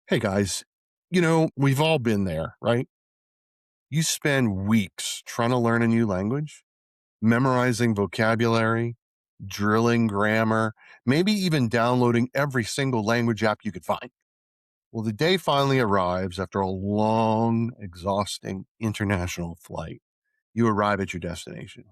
Hey guys, we've all been there, right? You spend weeks trying to learn a new language, memorizing vocabulary, drilling grammar, maybe even downloading every single language app you could find. Well, the day finally arrives after a long, exhausting international flight. You arrive at your destination,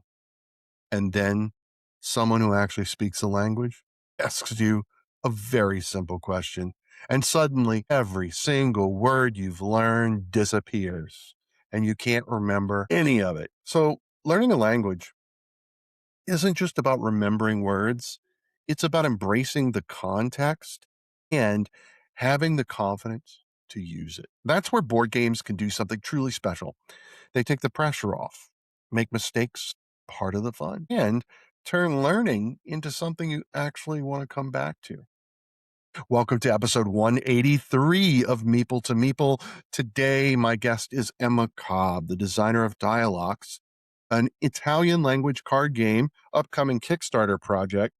and then someone who actually speaks the language asks you a very simple question. And suddenly, every single word you've learned disappears and you can't remember any of it. So, learning a language isn't just about remembering words, it's about embracing the context and having the confidence to use it. That's where board games can do something truly special. They take the pressure off, make mistakes part of the fun, and turn learning into something you actually want to come back to. Welcome to episode 183 of Meeple to Meeple. Today, my guest is Emma Cobb, the designer of Dialox, an Italian language card game upcoming Kickstarter project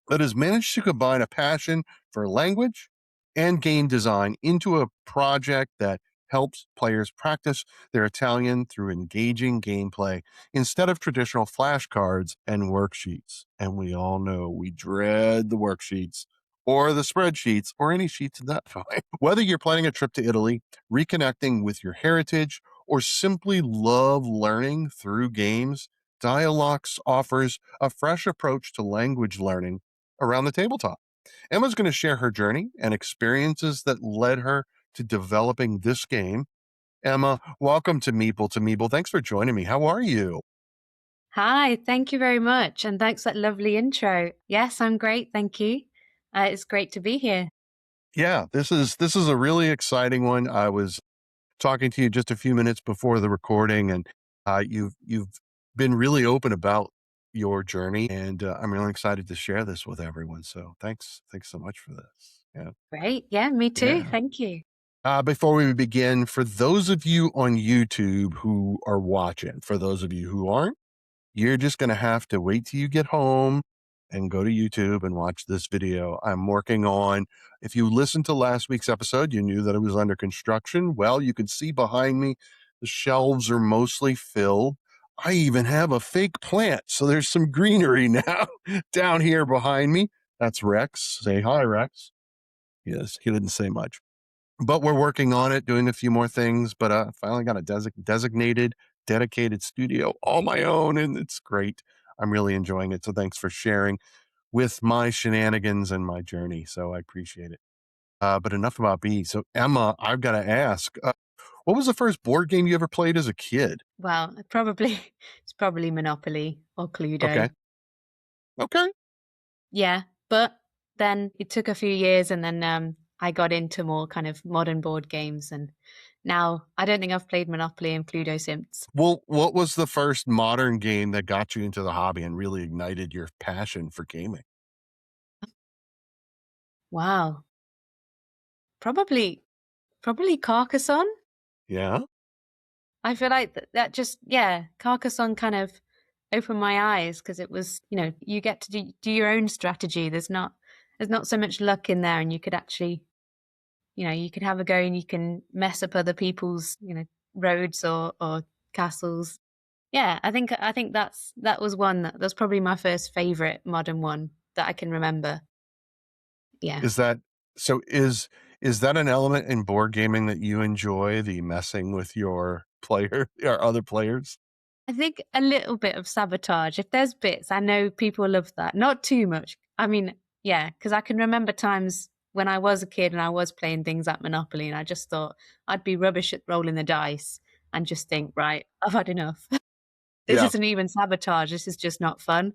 that has managed to combine a passion for language and game design into a project that helps players practice their Italian through engaging gameplay instead of traditional flashcards and worksheets. And we all know we dread the worksheets or the spreadsheets or any sheets of that kind. Whether you're planning a trip to Italy, reconnecting with your heritage, or simply love learning through games, Dialox offers a fresh approach to language learning around the tabletop. Emma's going to share her journey and experiences that led her to developing this game. Emma, welcome to Meeple to Meeple. Thanks for joining me. How are you? Hi, thank you very much. And thanks for that lovely intro. Yes, I'm great. Thank you. It's great to be here. Yeah, this is a really exciting one. I was talking to you just a few minutes before the recording, and you've been really open about your journey, and I'm really excited to share this with everyone. So thanks so much for this. Yeah, Great. Yeah, me too. yeah. Thank you. Before we begin, for those of you on YouTube who are watching, for those of you who aren't, you're just going to have to wait till you get home and go to YouTube and watch this video. I'm working on, if you listened to last week's episode, you knew that it was under construction. Well, you can see behind me, the shelves are mostly filled. I even have a fake plant. So there's some greenery now down here behind me. That's Rex. Say hi, Rex. Yes, he didn't say much, but we're working on it, doing a few more things. But finally got a designated, dedicated studio all my own, and it's great. I'm really enjoying it. So thanks for sharing with my shenanigans and my journey. So I appreciate it. But enough about me. So Emma, I've got to ask, what was the first board game you ever played as a kid? Well, probably it's probably Monopoly or Okay. Cluedo. Okay. Yeah, but then it took a few years, and then I got into more kind of modern board games, and now I don't think I've played Monopoly and Cluedo since. Well, what was the first modern game that got you into the hobby and really ignited your passion for gaming? Wow, probably Carcassonne. Yeah. I feel like that just, yeah, Carcassonne kind of opened my eyes because it was, you get to do your own strategy. There's not so much luck in there, and you could actually, you could have a go and you can mess up other people's, roads or castles. Yeah, I think that was that's probably my first favorite modern one that I can remember. Yeah. Is that so is that an element in board gaming that you enjoy, the messing with your player or other players? I think a little bit of sabotage. If there's bits, I know people love that. Not too much. I mean, yeah, because I can remember times when I was a kid and I was playing things like Monopoly, and I just thought I'd be rubbish at rolling the dice and just think, right, I've had enough. This Yeah. isn't even sabotage. This is just not fun.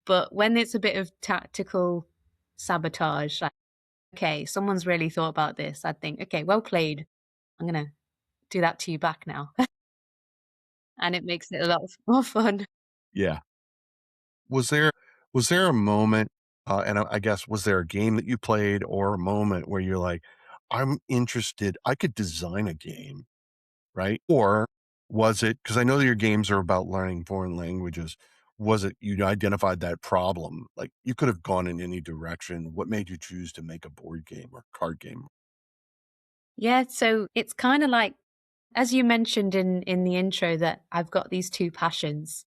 But when it's a bit of tactical sabotage, like, okay, someone's really thought about this, I'd think, okay, well played. I'm going to do that to you back now. And it makes it a lot more fun. Yeah. Was there was there a moment, and I guess was there a game that you played or a moment where you're like, "I'm interested, I could design a game," right? Or was it, because I know that your games are about learning foreign languages, was it you identified that problem? Like, you could have gone in any direction. What made you choose to make a board game or card game? Yeah, so it's kind of like, as you mentioned in the intro, that I've got these two passions.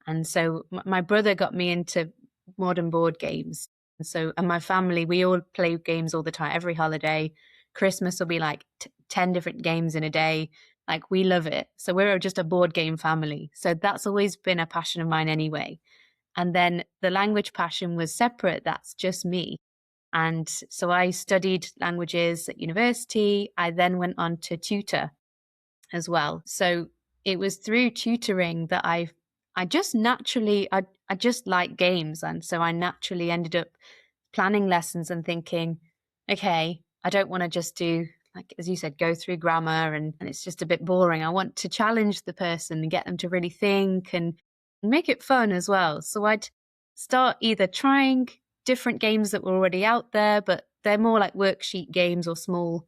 And so my brother got me into modern board games. And my family, we all play games all the time, every holiday. Christmas will be like 10 different games in a day. Like, we love it. So we're just a board game family. So that's always been a passion of mine anyway. And then the language passion was separate. That's just me. And so I studied languages at university. I then went on to tutor as well. So it was through tutoring that I just naturally I just like games, and so I naturally ended up planning lessons and thinking, okay, I don't want to just do, like as you said, go through grammar and it's just a bit boring. I want to challenge the person and get them to really think and make it fun as well. So I'd start either trying different games that were already out there, but they're more like worksheet games or small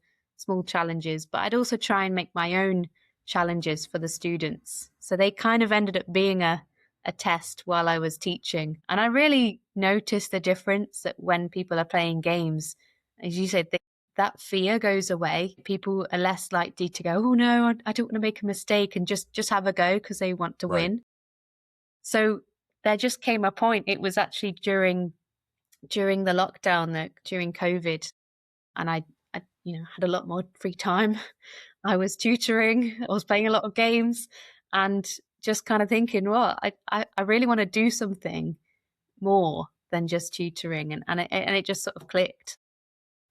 challenges. But I'd also try and make my own challenges for the students. So they kind of ended up being a test while I was teaching. And I really noticed the difference that when people are playing games, as you said, that fear goes away. People are less likely to go, oh no, I don't want to make a mistake, and just have a go because they want to Right. win. So there just came a point. It was actually during the lockdown, during COVID, and I had a lot more free time. I was tutoring, I was playing a lot of games, and just kind of thinking, well, I really want to do something more than just tutoring, and it just sort of clicked.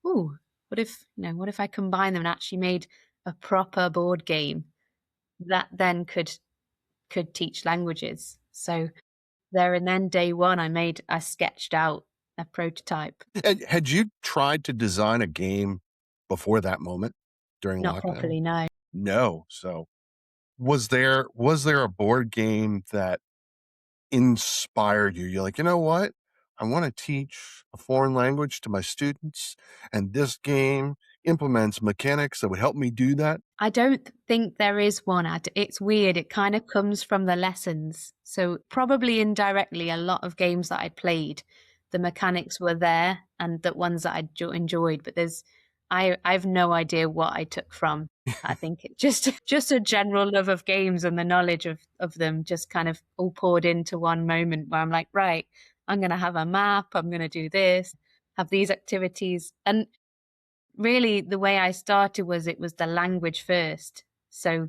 Ooh, what if I combine them and actually made a proper board game that then could teach languages? So there and then, day one, I sketched out a prototype. Had you tried to design a game before that moment during Not lockdown? properly, no. No. So was there a board game that inspired you? You're like, you know what? I want to teach a foreign language to my students, and this game implements mechanics that would help me do that. I don't think there is one. It's weird. It kind of comes from the lessons. So probably indirectly, a lot of games that I played, the mechanics were there, and the ones that I enjoyed. But I've no idea what I took from. I think it just just a general love of games and the knowledge of them just kind of all poured into one moment where I'm like, right, I'm going to have a map. I'm going to do this, have these activities, and really the way I started was it was the language first. So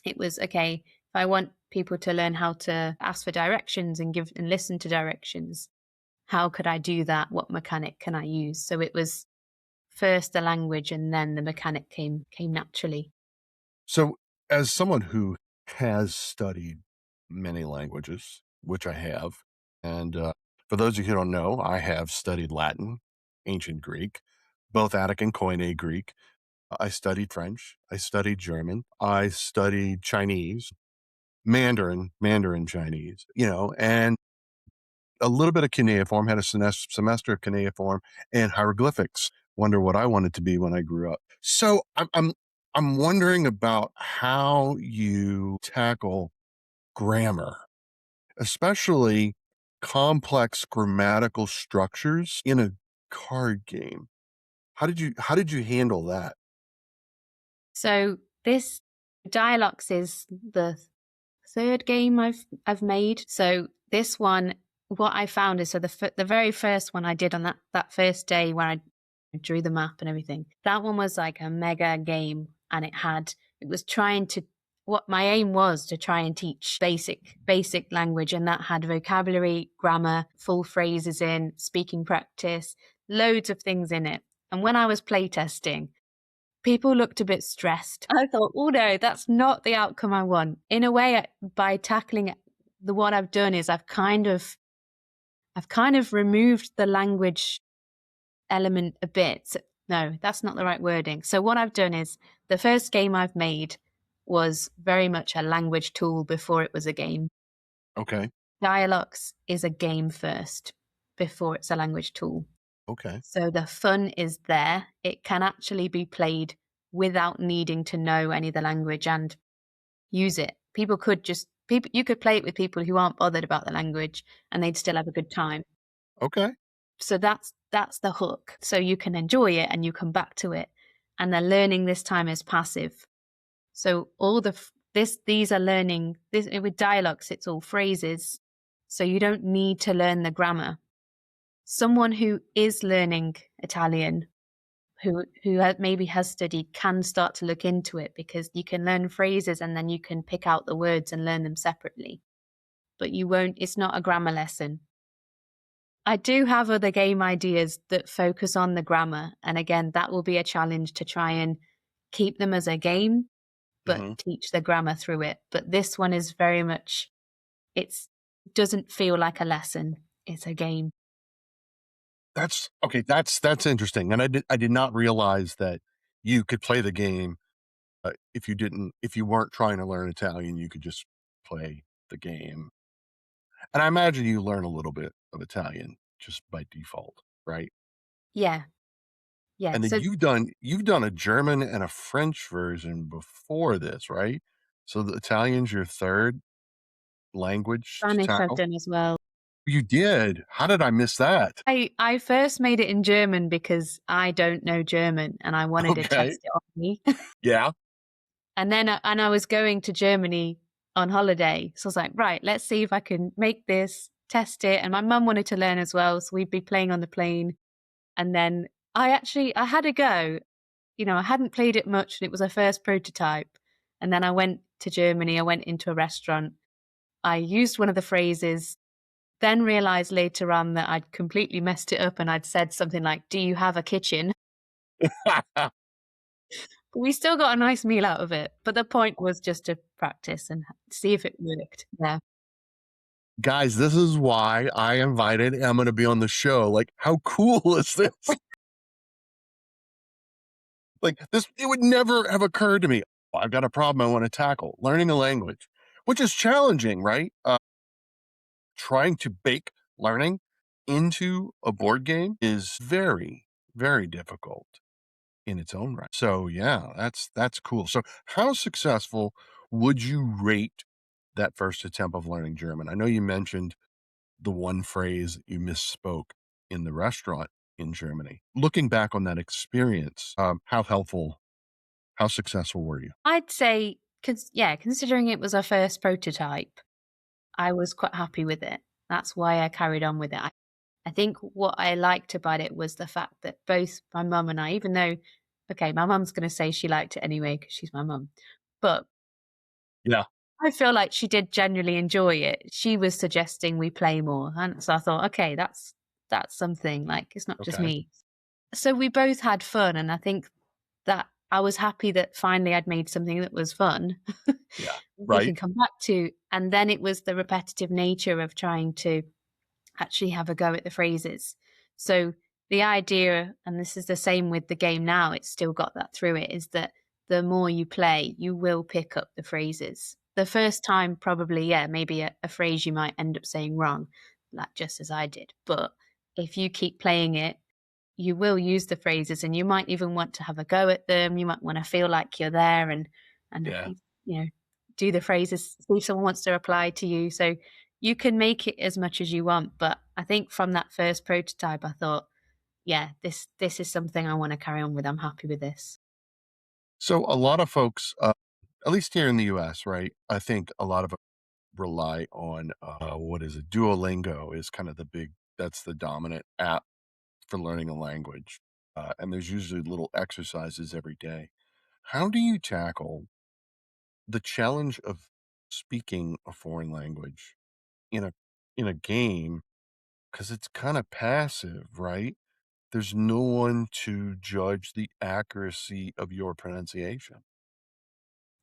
it was, okay, if I want people to learn how to ask for directions and give and listen to directions, how could I do that? What mechanic can I use? So it was first the language and then the mechanic came naturally. So, as someone who has studied many languages, which I have, and for those of you who don't know, I have studied Latin, ancient Greek, both Attic and Koine Greek. I studied French. I studied German. I studied Chinese, Mandarin Chinese, and a little bit of cuneiform, had a semester of cuneiform and hieroglyphics. Wonder what I wanted to be when I grew up. So I'm wondering about how you tackle grammar, especially complex grammatical structures in a card game. How did you handle that? So this Dialox is the third game I've made. So this one, what I found is, so the very first one I did on that first day where I drew the map and everything, that one was like a mega game, and it was trying to, what my aim was to try and teach basic language, and that had vocabulary, grammar, full phrases in, speaking practice, loads of things in it. And when I was playtesting, people looked a bit stressed. I thought, oh no, that's not the outcome I want. In a way, by tackling it, what I've done is I've kind of removed the language element a bit. No, that's not the right wording. So what I've done is, the first game I've made was very much a language tool before it was a game. Okay. Dialox is a game first before it's a language tool. Okay. So the fun is there. It can actually be played without needing to know any of the language and use it. You could play it with people who aren't bothered about the language and they'd still have a good time. Okay. So that's the hook. So you can enjoy it and you come back to it. and they're learning this time as passive. So all these are learning this with Dialox. It's all phrases, so you don't need to learn the grammar. Someone who is learning Italian, maybe has studied, can start to look into it, because you can learn phrases and then you can pick out the words and learn them separately. But you won't. It's not a grammar lesson. I do have other game ideas that focus on the grammar, and again, that will be a challenge to try and keep them as a game but Hmm. teach the grammar through it. But this one is very much, it's doesn't feel like a lesson. It's a game. That's okay. That's interesting, and I did not realize that you could play the game if you weren't trying to learn Italian. You could just play the game, and I imagine you learn a little bit of Italian just by default, right? Yeah. Yeah. And then So you've done a German and a French version before this, right? So the Italian's your third language to Spanish I've tackle? done as well. You did? How did I miss that? I first made it in German because I don't know German and I wanted to Okay. test it on me. Yeah. And then and I was going to Germany on holiday. So I was like, right, let's see if I can make this, test it. And my mum wanted to learn as well. So we'd be playing on the plane. And then I had a go. I hadn't played it much and it was a first prototype. And then I went to Germany. I went into a restaurant. I used one of the phrases, then realized later on that I'd completely messed it up and I'd said something like, "Do you have a kitchen?" We still got a nice meal out of it, but the point was just to practice and see if it worked. Yeah. Guys, this is why I invited Emma to be on the show. Like, how cool is this? Like, this, it would never have occurred to me. "Oh, I've got a problem I want to tackle, learning a language, which is challenging, right? Trying to bake learning into a board game is very, very difficult in its own right. So yeah, that's cool. So how successful would you rate that first attempt of learning German? I know you mentioned the one phrase you misspoke in the restaurant in Germany. Looking back on that experience, how helpful, how successful were you? I'd say, yeah, considering it was our first prototype, I was quite happy with it. That's why I carried on with it. I think what I liked about it was the fact that both my mum and I, even though, okay, my mum's going to say she liked it anyway because she's my mum, but Yeah. I feel like she did genuinely enjoy it. She was suggesting we play more, and so I thought, okay, that's something, like it's not just Okay. me. So we both had fun, and I think that I was happy that finally I'd made something that was fun Yeah. we can Right. come back to. And then it was the repetitive nature of trying to actually have a go at the phrases. So the idea, and this is the same with the game now, it's still got that through it, is that the more you play, you will pick up the phrases. The first time, probably, yeah, maybe a phrase you might end up saying wrong, like just as I did. But if you keep playing it, you will use the phrases and you might even want to have a go at them. You might want to feel like you're there and Yeah. you know, do the phrases, see if someone wants to reply to you. So you can make it as much as you want. But I think from that first prototype, I thought, yeah, this is something I want to carry on with. I'm happy with this. So a lot of folks, at least here in the US, right? I think a lot of them rely on what is it? Duolingo is kind of that's the dominant app for learning a language. And there's usually little exercises every day. How do you tackle the challenge of speaking a foreign language in a game? Because it's kind of passive, right? There's no one to judge the accuracy of your pronunciation.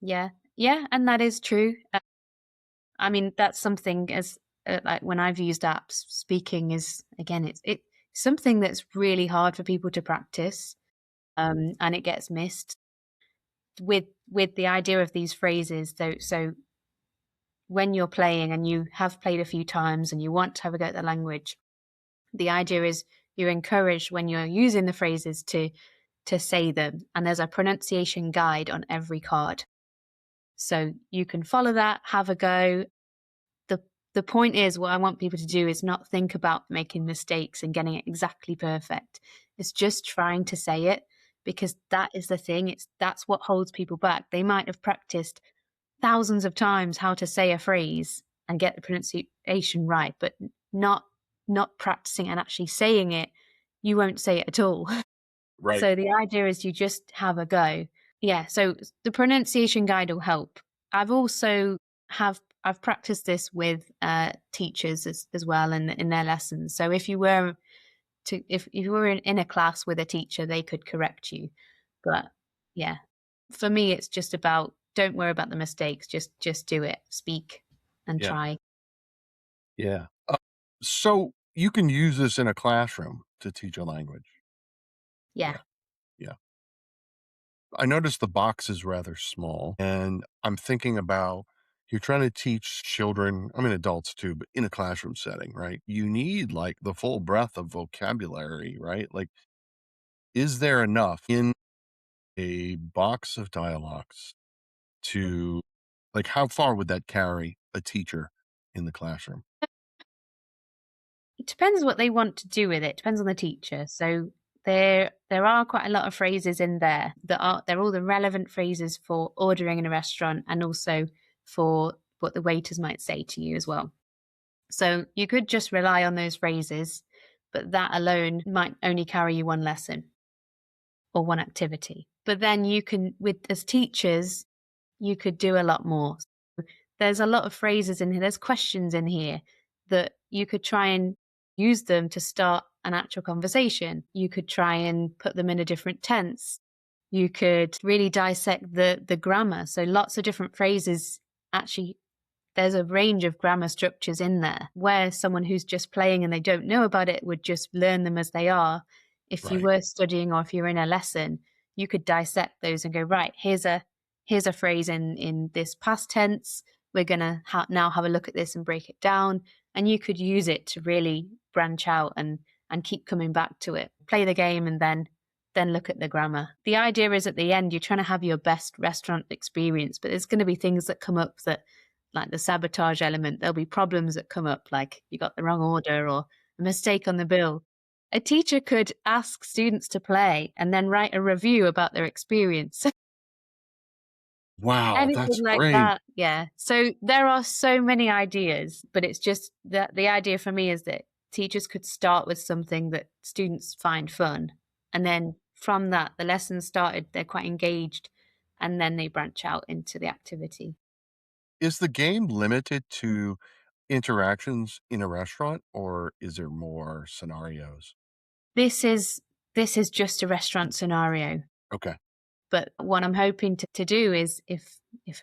Yeah, yeah, and that is true. I mean, that's something as like when I've used apps, speaking is again, it's something that's really hard for people to practice, and it gets missed with the idea of these phrases. So when you're playing and you have played a few times and you want to have a go at the language, the idea is you're encouraged when you're using the phrases to say them, and there's a pronunciation guide on every card, so you can follow that, have a go. The point is, what I want people to do is not think about making mistakes and getting it exactly perfect. It's just trying to say it. because that is the thing. That's what holds people back. They might have practiced thousands of times how to say a phrase and get the pronunciation right, but not practicing and actually saying it, you won't say it at all. Right. So the idea is you just have a go. Yeah, so the pronunciation guide will help. I've also I've practiced this with teachers as well in their lessons. So if you were if you were in a class with a teacher, they could correct you. But yeah, for me, it's just about don't worry about the mistakes. Just do it, speak, and Yeah. try. Yeah. So you can use this in a classroom to teach a language. Yeah. Yeah. Yeah. I noticed the box is rather small, and I'm thinking about you're trying to teach children, I mean adults too, but in a classroom setting, right? You need like the full breadth of vocabulary, right? Like, is there enough in a box of Dialox to like how far would that carry a teacher in the classroom? It depends what they want to do with it. Depends on the teacher. So there are quite a lot of phrases in there that are they're all the relevant phrases for ordering in a restaurant and also for what the waiters might say to you as well. So you could just rely on those phrases, but that alone might only carry you one lesson or one activity. But then you can, with as teachers, you could do a lot more. There's a lot of phrases in here. There's questions in here that you could try and use them to start an actual conversation. You could try and put them in a different tense. You could really dissect the grammar. So lots of different phrases actually there's a range of grammar structures in there where someone who's just playing and they don't know about it would just learn them as they are. If you Right. were studying or if you're in a lesson, you could dissect those and go, right, here's a phrase in this past tense. We're going to now have a look at this and break it down. And you could use it to really branch out and keep coming back to it. Play the game and then look at the grammar. The idea is at the end, you're trying to have your best restaurant experience, but there's going to be things that come up that like the sabotage element, there'll be problems that come up, like you got the wrong order or a mistake on the bill. A teacher could ask students to play and then write a review about their experience. Wow, Anything that's like great. that. Yeah. So there are so many ideas, but it's just that the idea for me is that teachers could start with something that students find fun. And then from that, the lessons started, they're quite engaged, and then they branch out into the activity. Is the game limited to interactions in a restaurant or is there more scenarios? This is this is just a restaurant scenario. Okay. But what I'm hoping to do is if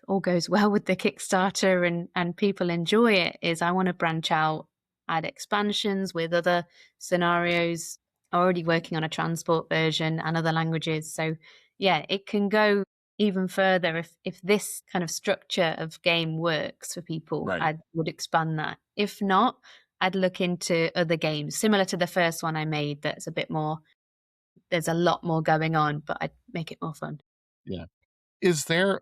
all goes well with the Kickstarter and people enjoy it, is I want to branch out, add expansions with other scenarios. Already working on a transport version and other languages. So yeah, it can go even further if this kind of structure of game works for people, Right. I would expand that. If not, I'd look into other games similar to the first one I made that's a bit more there's a lot more going on, but I'd make it more fun. Yeah. Is there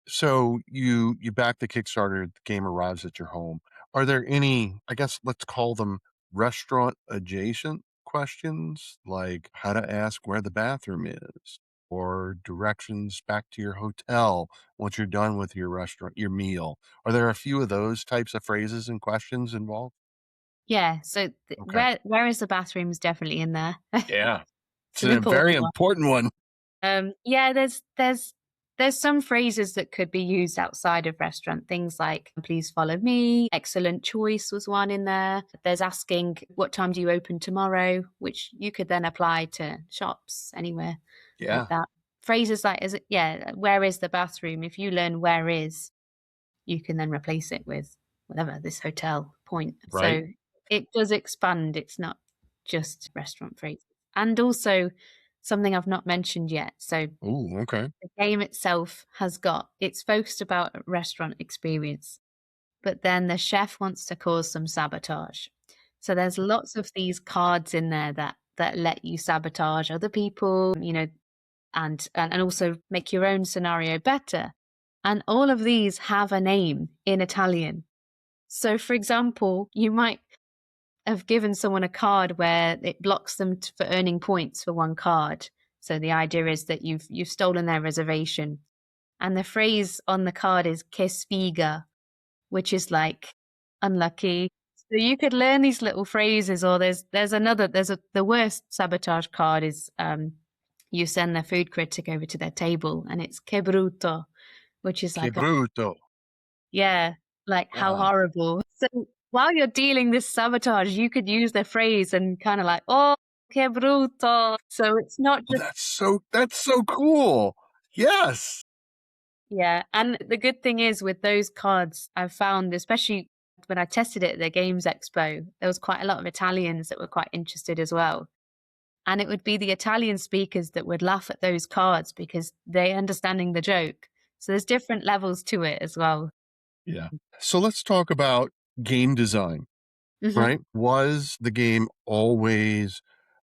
so you back the Kickstarter, the game arrives at your home. Are there any, I guess let's call them restaurant adjacent questions like how to ask where the bathroom is or directions back to your hotel once you're done with your restaurant, your meal? Are there a few of those types of phrases and questions involved? Yeah, so Okay. where is the bathroom is definitely in there. Yeah. It's It's an a very important one. important one. Yeah, there's some phrases that could be used outside of restaurant. Things like "Please follow me." Excellent choice was one in there. There's asking "What time do you open tomorrow?" which you could then apply to shops anywhere like Yeah. that. Phrases like "Is it?" Yeah, "Where is the bathroom?" If you learn "Where is," you can then replace it with whatever this hotel point. Right. So it does expand. It's not just restaurant phrases. And also something I've not mentioned yet. So Ooh, okay. the game itself has got it's focused about a restaurant experience, but then the chef wants to cause some sabotage. So there's lots of these cards in there that let you sabotage other people, and also make your own scenario better. And all of these have a name in Italian. So, for example, you might have given someone a card where it blocks them for earning points for one card. So the idea is that you've stolen their reservation. And the phrase on the card is "Kesfiga," which is like unlucky. So you could learn these little phrases, or the worst sabotage card is you send the food critic over to their table and it's "Que bruto," which is Que like bruto. yeah, like how Ah, horrible. So while you're dealing this sabotage, you could use the phrase and kind of like, oh, que bruto. So it's not oh, just, that's so cool. Yes. yeah. And the good thing is with those cards, I've found, especially when I tested it at the Games Expo, there was quite a lot of Italians that were quite interested as well. And it would be the Italian speakers that would laugh at those cards because they're understanding the joke. So there's different levels to it as well. Yeah. So let's talk about game design, Mhm. right? Was the game always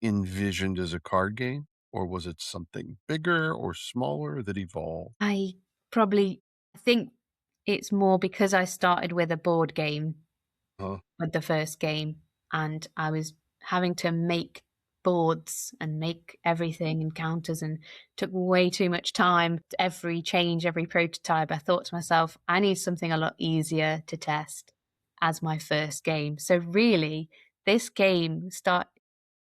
envisioned as a card game, or was it something bigger or smaller that evolved? I probably I think it's more because I started with a board game Huh? with the first game, and I was having to make boards and make everything and counters and took way too much time. Every change, every prototype, I thought to myself, I need something a lot easier to test as my first game. So really, this game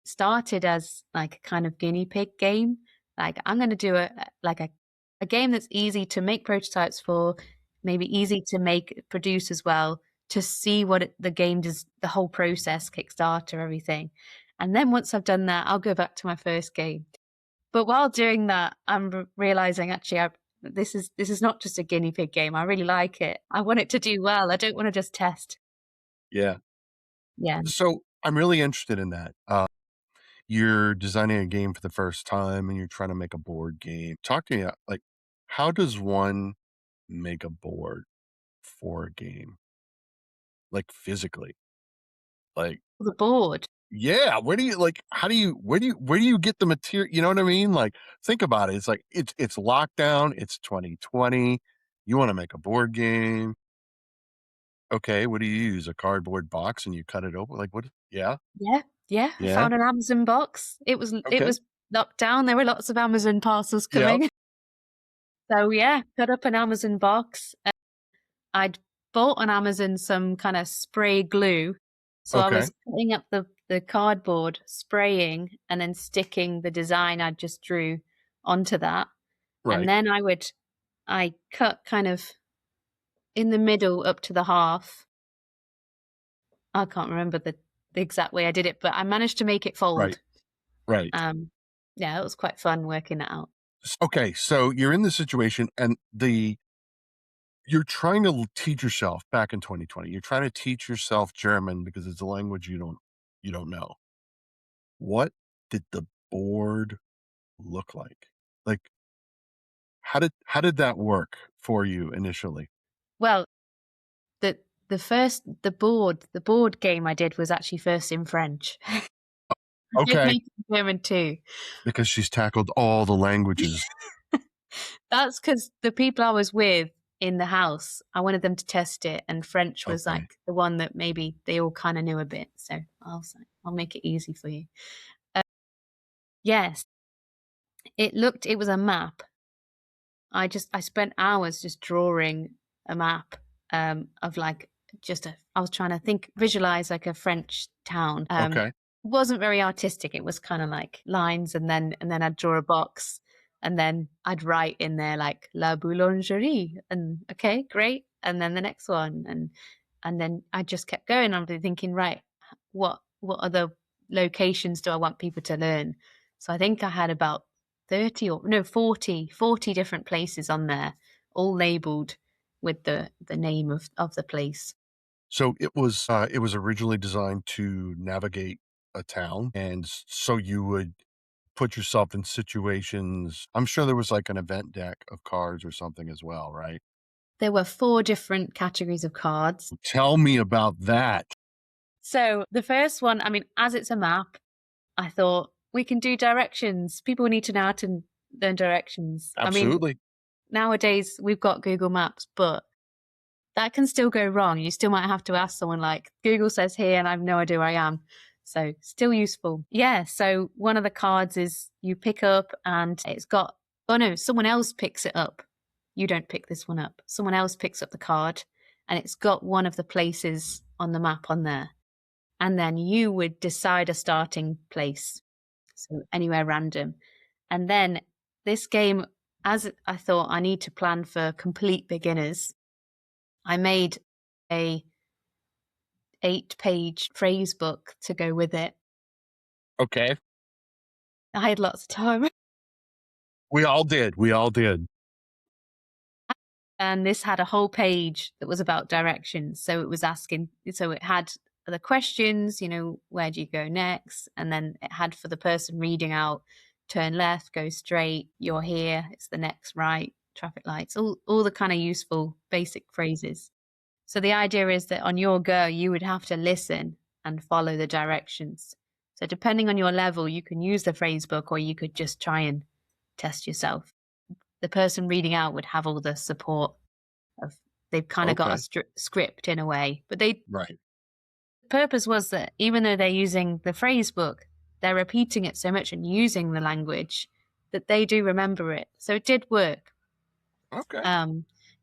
started as like a kind of guinea pig game. Like I'm going to do a game that's easy to make prototypes for, maybe easy to make produce as well, to see what the game does, the whole process, Kickstarter, everything. And then once I've done that, I'll go back to my first game. But while doing that, I'm realizing actually this is not just a guinea pig game. I really like it. I want it to do well. I don't want to just test. Yeah. Yeah. So I'm really interested in that. You're designing a game for the first time and you're trying to make a board game. Talk to me, like, how does one make a board for a game? Like physically? Like, The board. yeah, where do you like how do you where do you get the material? You know what I mean? Like, think about it. It's like it's lockdown, it's 2020. You want to make a board game. Okay, what do you use? A cardboard box and you cut it open? Like what? Yeah. Yeah. Yeah. I Yeah. found an Amazon box. It Okay. was locked down. There were lots of Amazon parcels Yep. coming. So yeah, cut up an Amazon box. I'd bought on Amazon some kind of spray glue. So I Okay. was cutting up the cardboard, spraying, and then sticking the design I just drew onto that. And Right. then I cut kind of in the middle up to the half. I can't remember the exact way I did it, but I managed to make it Right. fold. Right. Um, yeah, it was quite fun working it out. Okay, so you're in this situation and you're trying to teach yourself back in 2020. You're trying to teach yourself German because it's a language you don't know. What did the board look like? Like how did that work for you initially? Well, the the board game I did was actually first in French. I did Okay, make it in German too. because she's tackled all the languages. That's because the people I was with in the house, I wanted them to test it, and French was Okay. like the one that maybe they all kind of knew a bit. So I'll make it easy for you. Uh, yes, it was a map. I spent hours just drawing a map of like I was trying to visualize like a French town. Okay. Wasn't very artistic. It was kind of like lines, and then I'd draw a box, and then I'd write in there like La Boulangerie, and okay, great, and then the next one, and then I just kept going. I'm thinking, right, what other locations do I want people to learn? So I think I had about 30 or no 40 different places on there, all labeled with the name of the place. So it was originally designed to navigate a town and so you would put yourself in situations. I'm sure there was like an event deck of cards or something as well, right? There were 4 different categories of cards. Tell me about that. So the first one, I mean, as it's a map, I thought we can do directions. People need to know how to learn directions. I mean, Absolutely. nowadays we've got Google Maps, but that can still go wrong. You still might have to ask someone like, Google says here, and I have no idea where I am. So still useful. Yeah. So one of the cards is you pick up and it's got, oh no, someone else picks it up. You don't pick this one up. Someone else picks up the card and it's got one of the places on the map on there. And then you would decide a starting place. So anywhere random. And then this game, as I thought I need to plan for complete beginners, I made a 8-page phrase book to go with it. Okay. I had lots of time. We all did. We all did. And this had a whole page that was about directions. So it was asking, so it had the questions, where do you go next? And then it had for the person reading out, turn left, go straight, you're here, it's the next right, traffic lights, all the kind of useful basic phrases. So the idea is that on your go, you would have to listen and follow the directions. So depending on your level, you can use the phrase book or you could just try and test yourself. The person reading out would have all the support of, they've kind of got Okay. a script in a way, but Right. the purpose was that even though they're using the phrase book, they're repeating it so much and using the language that they do remember it. So it did work. Okay.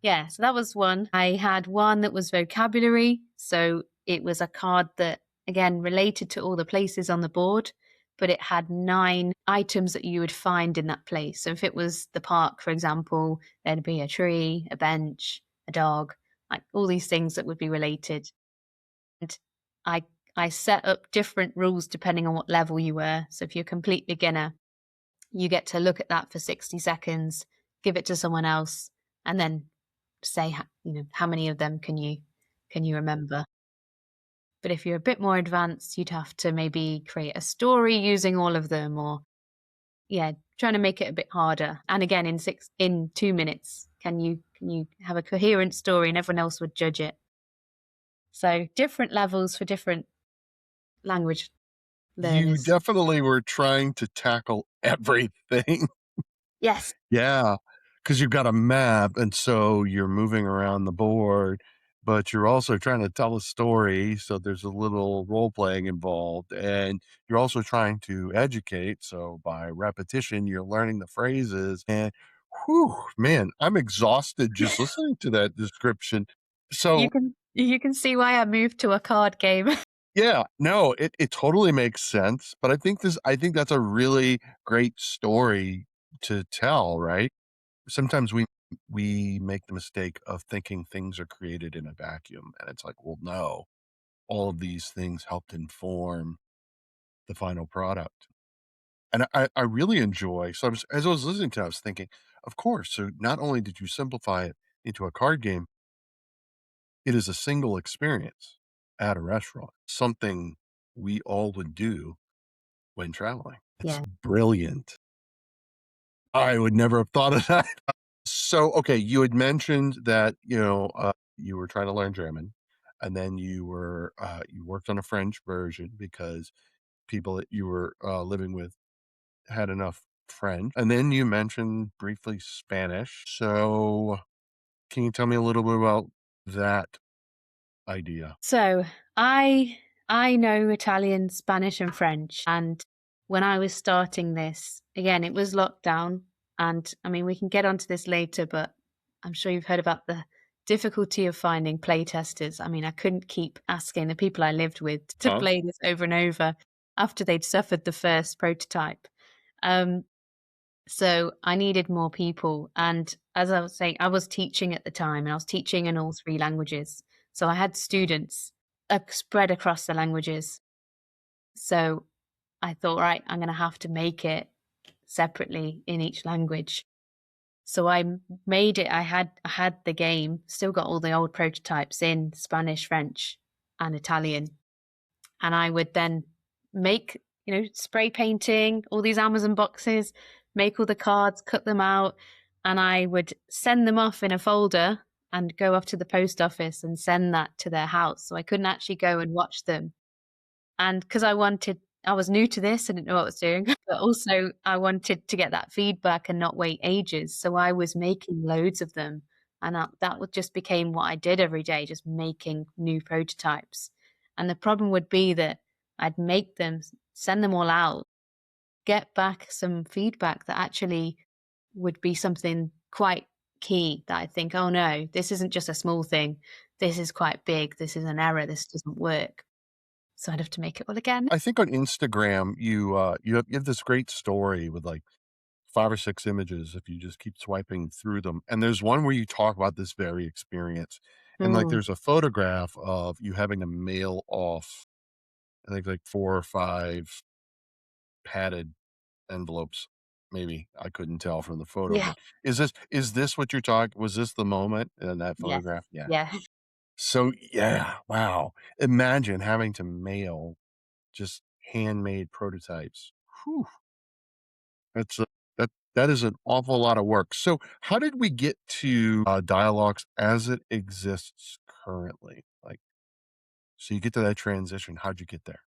Yeah, so that was one. I had one that was vocabulary. So it was a card that, again, related to all the places on the board, but it had 9 items that you would find in that place. So if it was the park, for example, there'd be a tree, a bench, a dog, like all these things that would be related. And I I set up different rules depending on what level you were. So if you're a complete beginner, you get to look at that for 60 seconds, give it to someone else, and then say, how many of them can you remember? But if you're a bit more advanced, you'd have to maybe create a story using all of them, or yeah, trying to make it a bit harder. And again, in 2 minutes, can you have a coherent story, and everyone else would judge it. So different levels for different language You learners. definitely were trying to tackle everything. Yes. Yeah, because you've got a map, and so you're moving around the board, but you're also trying to tell a story, so there's a little role playing involved, and you're also trying to educate, so by repetition, you're learning the phrases, and whew, man, I'm exhausted just listening to that description. So, You can see why I moved to a card game. yeah, no, it totally makes sense, but I think that's a really great story to tell, right? Sometimes we make the mistake of thinking things are created in a vacuum, and it's like, well, no, all of these things helped inform the final product. And I really enjoy, so as I was listening to it, I was thinking, of course, so not only did you simplify it into a card game, it is a single experience at a restaurant, something we all would do when traveling. It's Yeah. brilliant. I would never have thought of that. So, okay, you had mentioned that, you were trying to learn German, and then you worked on a French version because people that you were, living with had enough French, and then you mentioned briefly Spanish. So, can you tell me a little bit about that idea? So I know Italian, Spanish, and French. And when I was starting this, again, it was lockdown. And I mean, we can get onto this later, but I'm sure you've heard about the difficulty of finding playtesters. I mean, I couldn't keep asking the people I lived with to Huh? play this over and over after they'd suffered the first prototype. Um, so I needed more people. And as I was saying, I was teaching at the time and I was teaching in all 3 languages. So I had students spread across the languages. So I thought, right, I'm going to have to make it separately in each language. So made it. I had the game, still got all the old prototypes in Spanish, French, and Italian. And I would then make, spray painting, all these Amazon boxes, make all the cards, cut them out, and I would send them off in a folder and go off to the post office and send that to their house. So I couldn't actually go and watch them. And because I was new to this, I didn't know what I was doing, but also I wanted to get that feedback and not wait ages. So I was making loads of them. And that would just became what I did every day, just making new prototypes. And the problem would be that I'd make them, send them all out, get back some feedback that actually would be something quite key that I think, "Oh, no, this isn't just a small thing. This is quite big. This is an error. This doesn't work." So I'd have to make it all again. I think on Instagram, you have this great story with, like, 5 or 6 images if you just keep swiping through them, and there's one where you talk about this very experience, and, like, Mm. there's a photograph of you having to mail off, I think, like, 4 or 5 padded envelopes, maybe, I couldn't tell from the photo, Yeah. but is this what you're talking? Was this the moment in that Yes. photograph? Yeah. Yeah. So, yeah, wow. Imagine having to mail just handmade prototypes. Whew, that's a that is an awful lot of work. So, how did we get to, Dialox as it exists currently? Like, so you get to that transition, how'd you get there?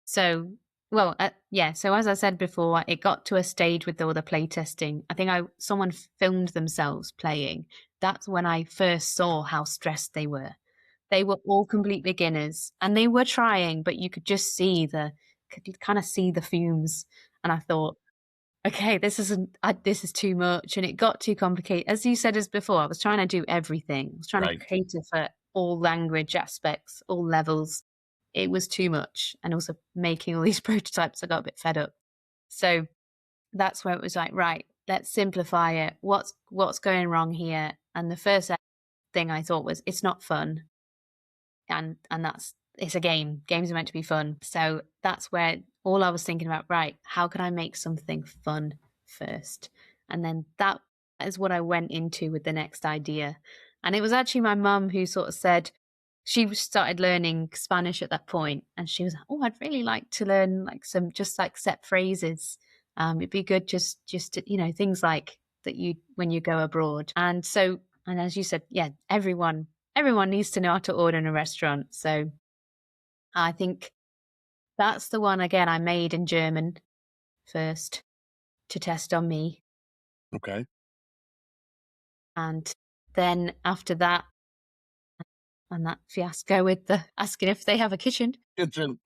So, well, yeah. So as I said before, it got to a stage with all the playtesting. I think someone filmed themselves playing. That's when I first saw how stressed they were. They were all complete beginners, and they were trying, but you could kind of see the fumes. And I thought, okay, this is too much, and it got too complicated. As you said as before, I was trying to do everything. I was trying to Right. cater for all language aspects, all levels. It was too much, and also making all these prototypes, I got a bit fed up. So that's where it was like, right, let's simplify it. What's going wrong here? And the first thing I thought was, it's not fun, and that's it's a game. Games are meant to be fun. So that's where all I was thinking about, right, how can I make something fun first? And then that is what I went into with the next idea. And it was actually my mum who sort of said, she started learning Spanish at that point, and she was like, "Oh, I'd really like to learn like some just like set phrases. It'd be good just to, things like that you when you go abroad." And as you said, yeah, everyone needs to know how to order in a restaurant. So I think that's the one again I made in German first to test on me. Okay. And then after that, and that fiasco with the asking if they have a kitchen, Kitchen.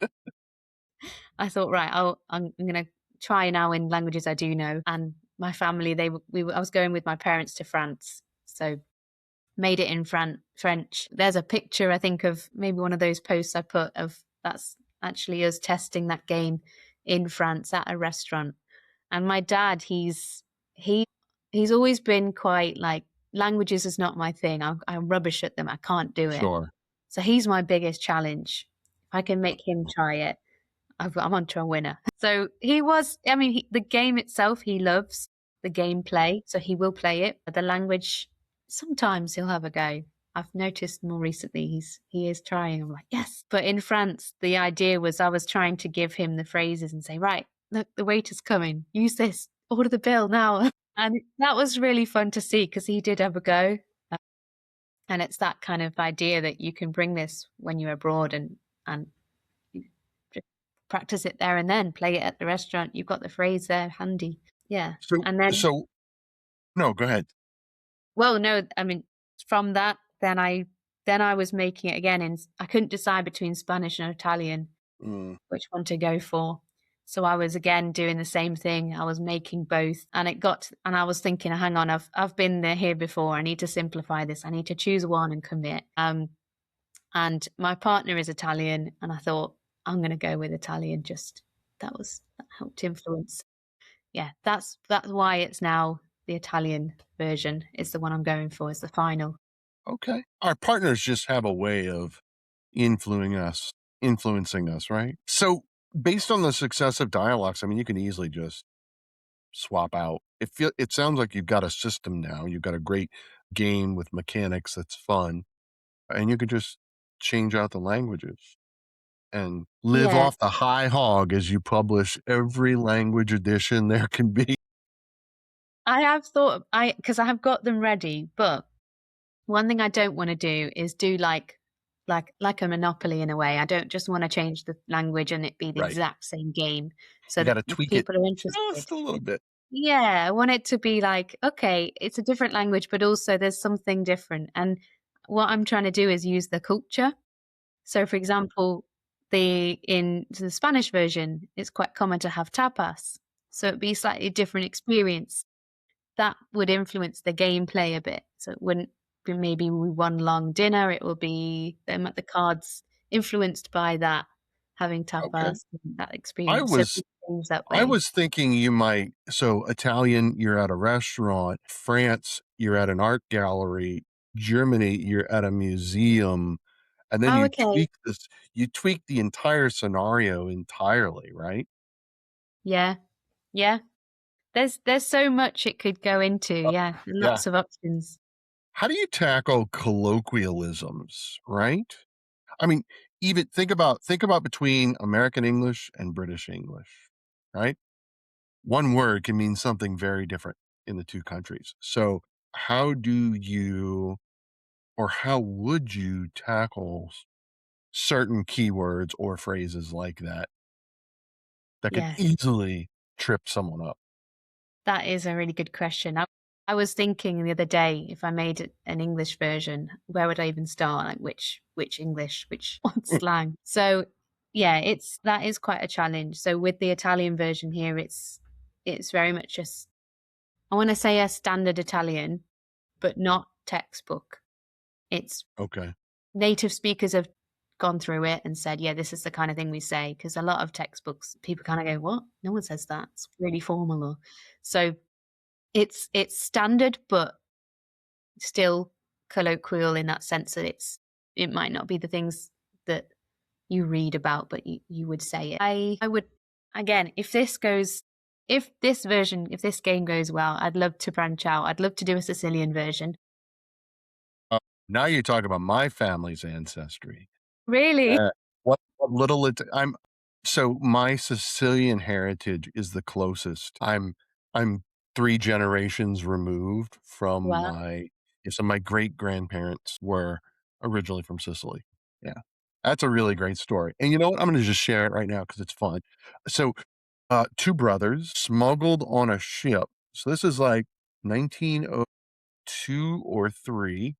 I thought, right, I'm going to try now in languages I do know. And my family, I was going with my parents to France. So made it in French. There's a picture, I think, of maybe one of those posts I put of that's actually us testing that game in France at a restaurant. And my dad, he he's always been quite like languages is not my thing. I'm rubbish at them. I can't do it. Sure. So he's my biggest challenge. If I can make him try it, I'm onto a winner. So he was, I mean, the game itself, he loves the gameplay, so he will play it. But the language, sometimes he'll have a go. I've noticed more recently he is trying. I'm like, yes. But in France, the idea was I was trying to give him the phrases and say, right, look, the waiter's coming. Use this. Order the bill now. And that was really fun to see because he did have a go. Uh, And it's that kind of idea that you can bring this when you're abroad and you just practice it there and then, play it at the restaurant. You've got the phrase there handy. Yeah. So And then, so no, go ahead. well, no, I mean, from that, then I was making it again I couldn't decide between Spanish and Italian, Mm, which one to go for. So I was again doing the same thing. I was making both, and and I was thinking, hang on, I've been there here before. I need to simplify this. I need to choose one and commit. And my partner is Italian, and I thought I'm going to go with Italian. Just that helped influence. Yeah, that's why it's now the Italian version is the one I'm going for. Is the final. okay. Our partners just have a way of influencing us, right? So, based on the success of Dialogues, I mean, you can easily just swap out. It sounds like you've got a system now. You've got a great game with mechanics that's fun, and you could just change out the languages and live Yeah, off the high hog as you publish every language edition there can be. I have thought I because I have got them ready, but one thing I don't want to do is do like a Monopoly in a way. I don't just want to change the language and it be the Right. exact same game so You that gotta if tweak it people are interested. just a little bit. Yeah, I want it to be like, okay, it's a different language, but also there's something different. And what I'm trying to do is use the culture. So, for example, the Spanish version, it's quite common to have tapas, so it'd be a slightly different experience. That would influence the gameplay a bit. So it wouldn't be maybe one long dinner. It will be the cards influenced by that, having Okay. tapas, and that I experience. So was things that I way. was thinking you might so Italian, you're at a restaurant, France, you're at an art gallery, Germany, you're at a museum, and then Oh, okay. you tweak the entire scenario entirely, right? Yeah, yeah. There's so much it could go into. Uh, Yeah, yeah. lots of options. How do you tackle colloquialisms, right? I mean, even think about between American English and British English, right? One word can mean something very different in the two countries. So, how do you or how would you tackle certain keywords or phrases like that could Yes. easily trip someone up? That is a really good question. I was thinking the other day, if I made an English version, where would I even start? Like which English, which what slang? So yeah, it's that is quite a challenge. So with the Italian version here, it's very much just I want to say a standard Italian, but not textbook. It's Okay. native speakers have gone through it and said, yeah, this is the kind of thing we say. Because a lot of textbooks, people kind of go, what? No one says that. It's really formal. Or so it's standard, but still colloquial in that sense that it might not be the things that you read about, but you would say it. I would again, if this game goes well, I'd love to branch out. I'd love to do a Sicilian version. Uh, Now you're talking about my family's ancestry. Really? What little I'm so my Sicilian heritage is the closest. I'm 3 generations removed from Wow. my great-grandparents were originally from Sicily. Yeah. That's a really great story, and you know what? I'm gonna just share it right now because it's fun. So, 2 brothers smuggled on a ship. So this is like 1902 or 3.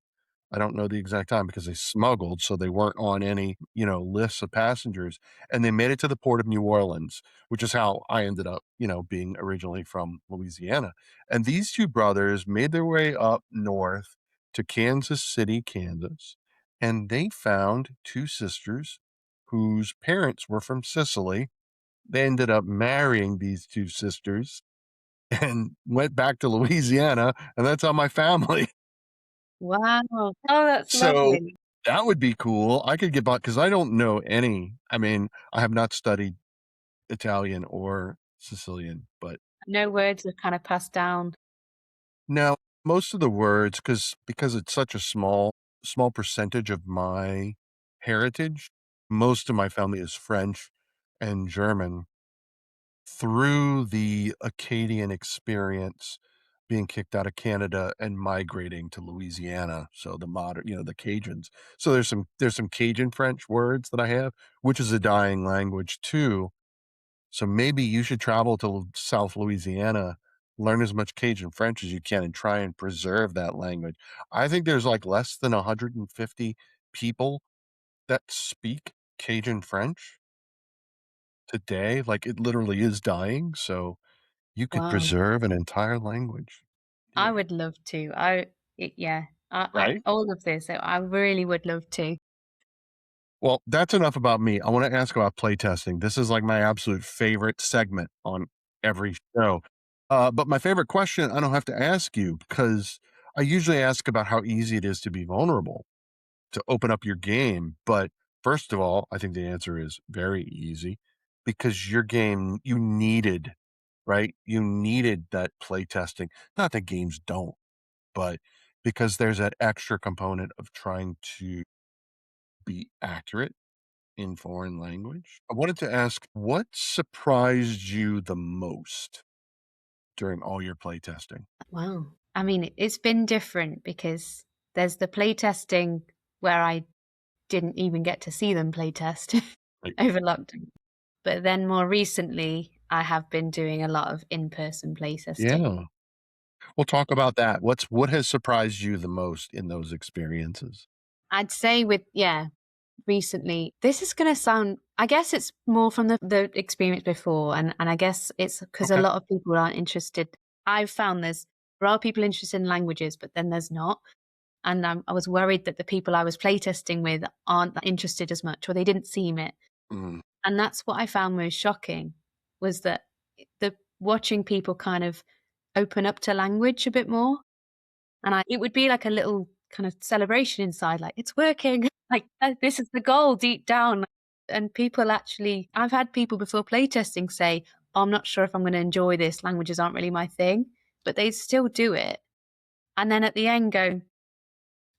I don't know the exact time because they smuggled, so they weren't on any, lists of passengers, and they made it to the port of New Orleans, which is how I ended up, being originally from Louisiana. And these 2 brothers made their way up north to Kansas City, Kansas, and they found 2 sisters whose parents were from Sicily. They ended up marrying these 2 sisters and went back to Louisiana, and that's how my family. Wow. Oh, that's So, lovely. that would be cool. I could get by because I don't know any. I mean, I have not studied Italian or Sicilian, but No words are kind of passed down. now most of the words, because it's such a small percentage of my heritage, most of my family is French and German. Through the Acadian experience, being kicked out of Canada and migrating to Louisiana, so the modern the Cajuns. So there's some Cajun French words that I have, which is a dying language too. So maybe you should travel to South Louisiana, learn as much Cajun French as you can, and try and preserve that language. I think there's, like, less than 150 people that speak Cajun French today, like, it literally is dying, so you could Wow. preserve an entire language. I Yeah. would love to. Yeah. I Right? all of this. So I really would love to. Well, that's enough about me. I wanna ask about playtesting. This is, like, my absolute favorite segment on every show. But my favorite question, I don't have to ask you because I usually ask about how easy it is to be vulnerable, to open up your game. But first of all, I think the answer is very easy because your game you needed, right? You needed that playtesting. Not that games don't, but because there's that extra component of trying to be accurate in foreign language. I wanted to ask what surprised you the most during all your playtesting? Wow. I mean, it's been different because there's the playtesting where I didn't even get to see them playtest Like, over lockdown. But then more recently, I have been doing a lot of in-person playtesting. yeah. We'll talk about that. What has surprised you the most in those experiences? I'd say with yeah, recently. This is going to sound, I guess it's more from the experience before. And I guess it's because a Okay. lot of people aren't interested. I've found there are people interested in languages, but then there's not. And I was worried that the people I was playtesting with aren't that interested as much, or they didn't seem it. Mm, And that's what I found most shocking, was that the watching people kind of open up to language a bit more. And it would be like a little kind of celebration inside, like, "It's working." Like, this is the goal deep down. And people actually, I've had people before playtesting say, "Oh, I'm not sure if I'm gonna enjoy this. Languages aren't really my thing," but they still do it. And then at the end go,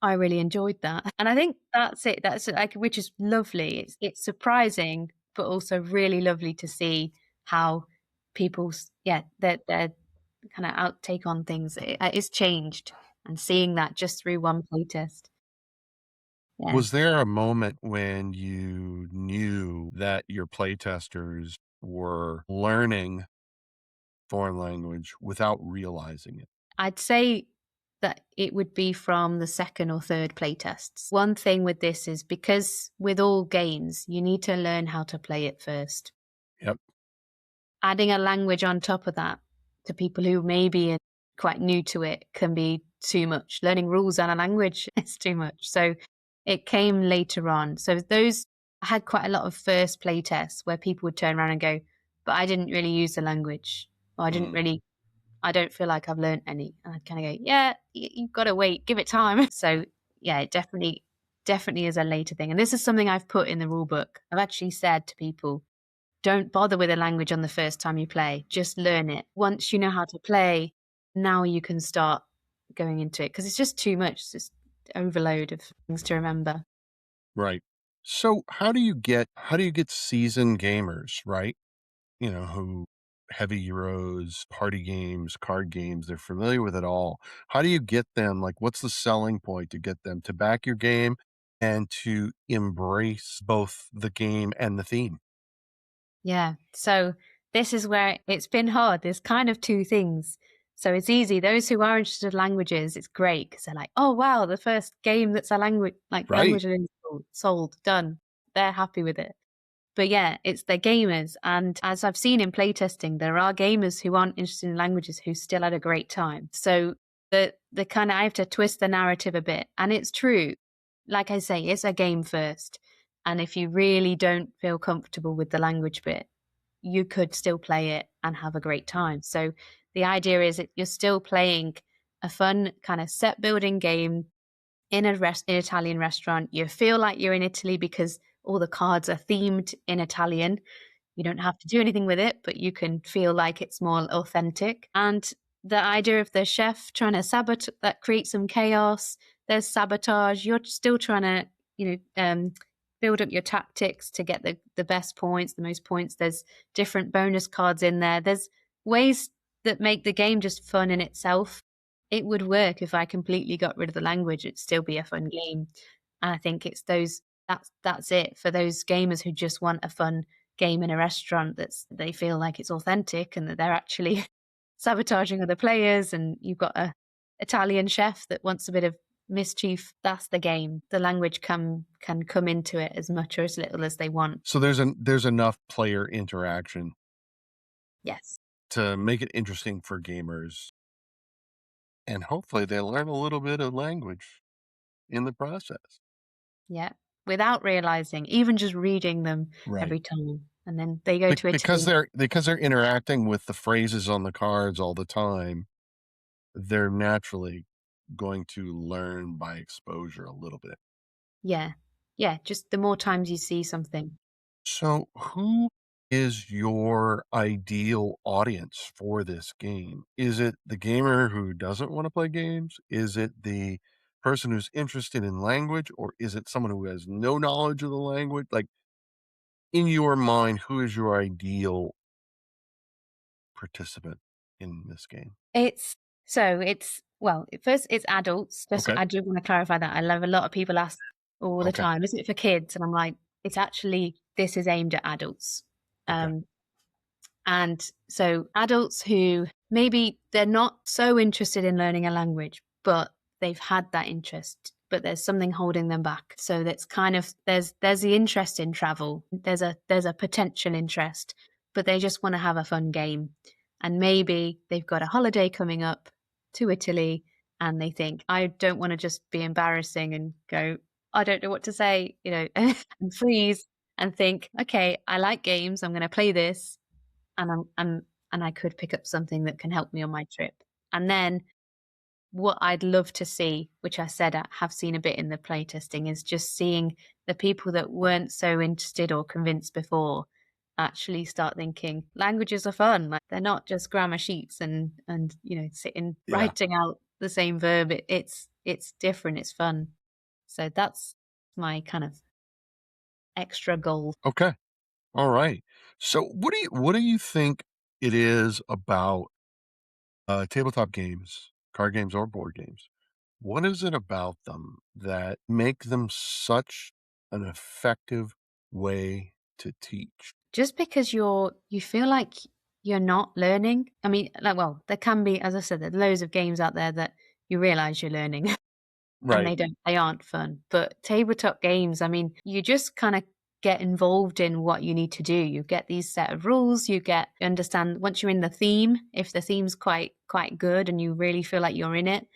"I really enjoyed that." And I think that's it. That's like, which is lovely. It's surprising, but also really lovely to see how people's, yeah, their kind of outtake on things is changed, and seeing that just through one playtest. Yeah. was there a moment when you knew that your playtesters were learning foreign language without realizing it? I'd say that it would be from the second or third playtests. One thing with this is, because with all games, you need to learn how to play it first. Yep. Adding a language on top of that to people who maybe are quite new to it can be too much. Learning rules and a language is too much. So it came later on. So those, I had quite a lot of first play tests where people would turn around and go, "But I didn't really use the language. Or Mm, I don't feel like I've learned any." And I'd kind of go, "Yeah, you've got to wait, give it time." So yeah, it definitely is a later thing. And this is something I've put in the rule book. I've actually said to people, don't bother with a language on the first time you play. Just learn it. Once you know how to play, now you can start going into it, because it's just too much. It's just overload of things to remember. right. So how do you get seasoned gamers, right? Who heavy Euros, party games, card games, they're familiar with it all. How do you get them? Like, what's the selling point to get them to back your game and to embrace both the game and the theme? Yeah. So this is where it's been hard. There's kind of two things. So it's easy. Those who are interested in languages, it's great because they're like, "Oh wow, the first game that's a language, like Right. language is sold, done." They're happy with it. But yeah, it's the gamers. And as I've seen in playtesting, there are gamers who aren't interested in languages who still had a great time. So the kind of, I have to twist the narrative a bit. And it's true. Like I say, it's a game first. And if you really don't feel comfortable with the language bit, you could still play it and have a great time. So the idea is that you're still playing a fun kind of set building game in an Italian restaurant. You feel like you're in Italy because all the cards are themed in Italian. You don't have to do anything with it, but you can feel like it's more authentic. And the idea of the chef trying to sabotage, that creates some chaos. There's sabotage. You're still trying to, build up your tactics to get the best points, the most points. There's different bonus cards in there. There's ways that make the game just fun in itself. It would work if I completely got rid of the language. It'd still be a fun game. And I think it's those, that's it for those gamers who just want a fun game in a restaurant, that's, they feel like it's authentic and that they're actually sabotaging other players, and you've got a Italian chef that wants a bit of mischief. That's the game. The language can come into it as much or as little as they want. So there's enough player interaction Yes. to make it interesting for gamers, and hopefully they learn a little bit of language in the process. Yeah. Without realizing, even just reading them Right. every time. And then they go to Because Italy. they're interacting with the phrases on the cards all the time, they're naturally going to learn by exposure a little bit. Yeah. Yeah. Just the more times you see something. So, who is your ideal audience for this game? Is it the gamer who doesn't want to play games? Is it the person who's interested in language? Or is it someone who has no knowledge of the language? Like, in your mind, who is your ideal participant in this game? First it's adults. Just, Okay. I do want to clarify that. I love, a lot of people ask all the Okay. time, is it for kids? And I'm like, it's actually, this is aimed at adults. Okay. Um, and so adults who maybe they're not so interested in learning a language, but they've had that interest but there's something holding them back. So that's kind of there's the interest in travel. There's a potential interest, but they just want to have a fun game. And maybe they've got a holiday coming up to Italy and they think, I don't want to just be embarrassing and go, I don't know what to say, and freeze and think, okay, I like games, I'm going to play this, and and I could pick up something that can help me on my trip. And then what I'd love to see, which I said I have seen a bit in the playtesting, is just seeing the people that weren't so interested or convinced before actually start thinking languages are fun. Like they're not just grammar sheets and sitting Yeah. writing out the same verb. It's different. It's fun. So that's my kind of extra goal. Okay. All right. So what do you think it is about tabletop games, card games or board games? What is it about them that make them such an effective way to teach? Just because you feel like you're not learning. I mean, like, well, there can be, as I said, there's loads of games out there that you realize you're learning and Right. they aren't fun. But tabletop games, I mean, you just kind of get involved in what you need to do. You get these set of rules, you understand once you're in the theme, if the theme's quite good and you really feel like you're in it,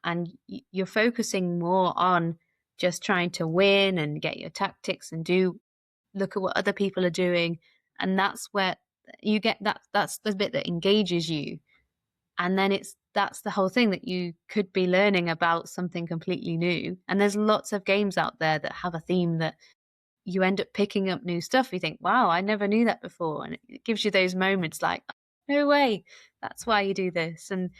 and you're focusing more on just trying to win and get your tactics and do look at what other people are doing, and that's where you get that's the bit that engages you. And then that's the whole thing, that you could be learning about something completely new, and there's lots of games out there that have a theme that you end up picking up new stuff. You think, wow, I never knew that before, and it gives you those moments like, no way, that's why you do this. And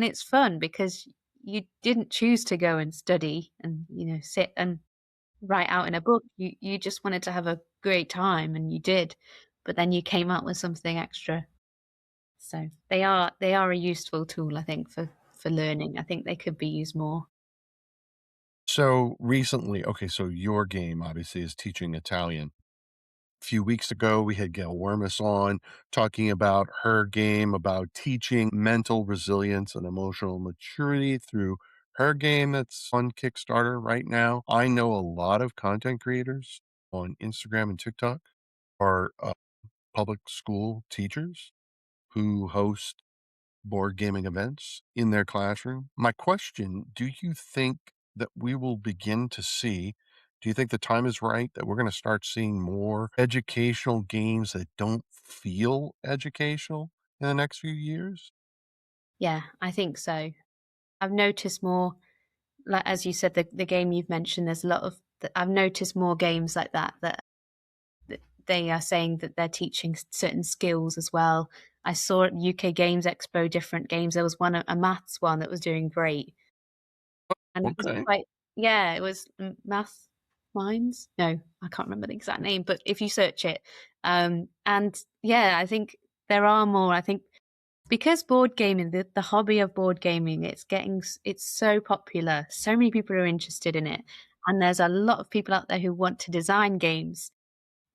it's fun because you didn't choose to go and study and sit and write out in a book. You just wanted to have a great time, and you did, but then you came up with something extra. So they are a useful tool, I think, for learning. I think they could be used more. So recently, okay, so your game obviously is teaching Italian. A few weeks ago, we had Gail Wormus on talking about her game about teaching mental resilience and emotional maturity through her game that's on Kickstarter right now. I know a lot of content creators on Instagram and TikTok are public school teachers who host board gaming events in their classroom. My question, do you think that we will begin to see, do you think the time is right that we're going to start seeing more educational games that don't feel educational in the next few years? Yeah, I think so. I've noticed more, like as you said, the game you've mentioned. There's a lot of. I've noticed more games like that they are saying that they're teaching certain skills as well. I saw at UK Games Expo different games. There was one, a maths one, that was doing great. And it was Okay. quite, yeah, it was Math Minds. No, I can't remember the exact name, but if you search it, and yeah, I think there are more. I think because board gaming, the hobby of board gaming, it's so popular. So many people are interested in it, and there's a lot of people out there who want to design games,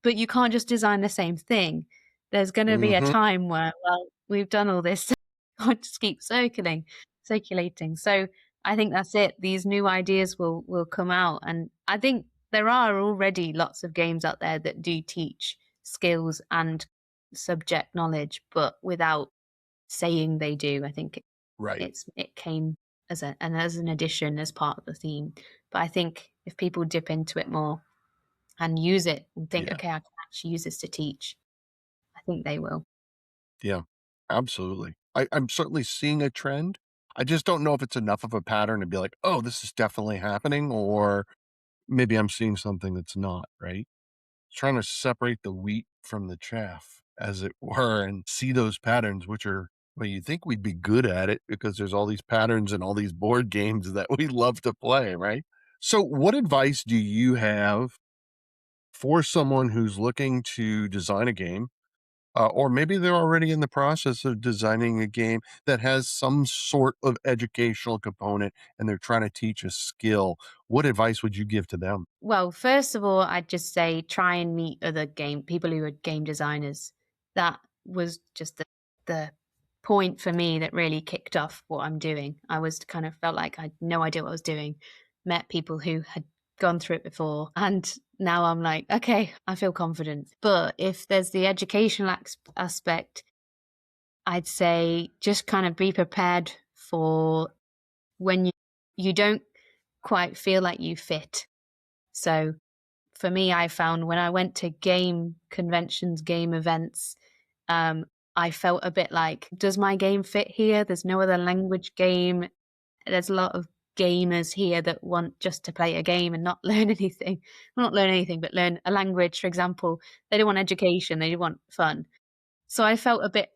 but you can't just design the same thing. There's gonna be a Hmm. time where, well, we've done all this, can't just keep circulating. So I think that's it. These new ideas will come out, and I think there are already lots of games out there that do teach skills and subject knowledge, but without saying they do. I think Right. it came as an addition, as part of the theme. But I think if people dip into it more and use it and think, Yeah. okay, I can actually use this to teach, I think they will. Yeah. Absolutely. I'm certainly seeing a trend. I just don't know if it's enough of a pattern to be like, oh, this is definitely happening, or maybe I'm seeing something that's not, right? Trying to separate the wheat from the chaff, as it were, and see those patterns, which are, well, you think we'd be good at it because there's all these patterns and all these board games that we love to play, right? So, what advice do you have for someone who's looking to design a game? Or maybe they're already in the process of designing a game that has some sort of educational component and they're trying to teach a skill. What advice would you give to them? Well, first of all, I'd just say try and meet other game people who are game designers. That was just the point for me that really kicked off what I'm doing. I was kind of felt like I had no idea what I was doing. met people who had gone through it before. And now I'm like, okay, I feel confident. But if there's the educational aspect, I'd say just kind of be prepared for when you don't quite feel like you fit. So for me, I found when I went to game conventions, game events, um, I felt a bit like, does my game fit here? There's no other language game. There's a lot of gamers here that want just to play a game and not learn anything. Well, not learn anything, but learn a language, for example. They don't want education, they want fun. So I felt a bit